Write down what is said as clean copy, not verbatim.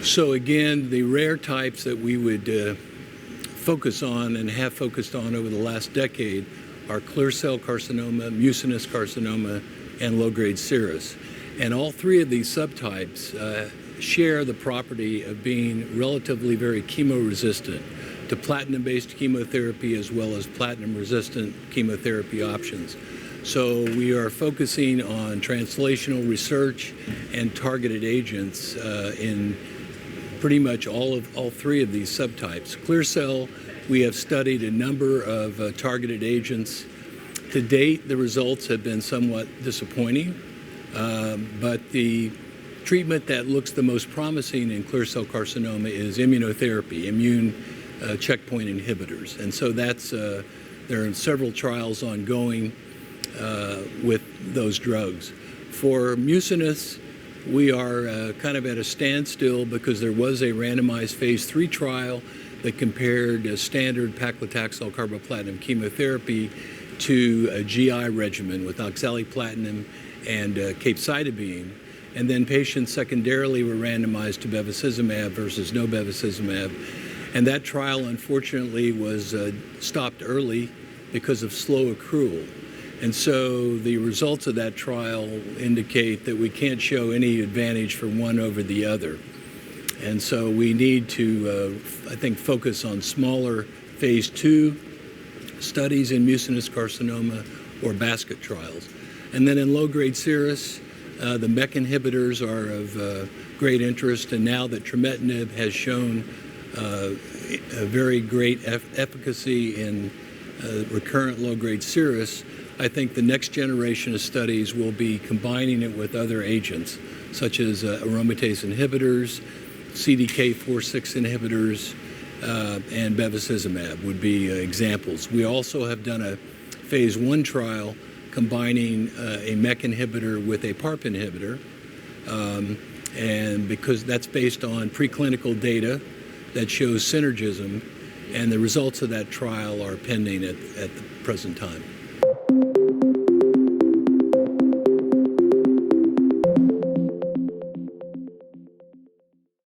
So again, the rare types that we would focus on and have focused on over the last decade are clear cell carcinoma, mucinous carcinoma, and low-grade serous. And all three of these subtypes share the property of being relatively very chemoresistant to platinum-based chemotherapy as well as platinum-resistant chemotherapy options. So we are focusing on translational research and targeted agents in pretty much all three of these subtypes. Clear cell, we have studied a number of targeted agents. To date, the results have been somewhat disappointing, but the treatment that looks the most promising in clear cell carcinoma is immunotherapy, immune checkpoint inhibitors. And so there are several trials ongoing with those drugs. For mucinous, we are kind of at a standstill because there was a randomized phase 3 trial that compared a standard paclitaxel carboplatin chemotherapy to a GI regimen with oxaliplatin and capecitabine. And then patients secondarily were randomized to bevacizumab versus no bevacizumab. And that trial, unfortunately, was stopped early because of slow accrual. And so the results of that trial indicate that we can't show any advantage for one over the other. And so we need to, I think, focus on smaller phase 2 studies in mucinous carcinoma or basket trials. And then in low-grade serous, the MEK inhibitors are of great interest. And now that trametinib has shown a very great efficacy in recurrent low-grade serous, I think the next generation of studies will be combining it with other agents, such as aromatase inhibitors, CDK4/6 inhibitors, and bevacizumab would be examples. We also have done a phase 1 trial combining a MEK inhibitor with a PARP inhibitor, and because that's based on preclinical data that shows synergism, and the results of that trial are pending at the present time.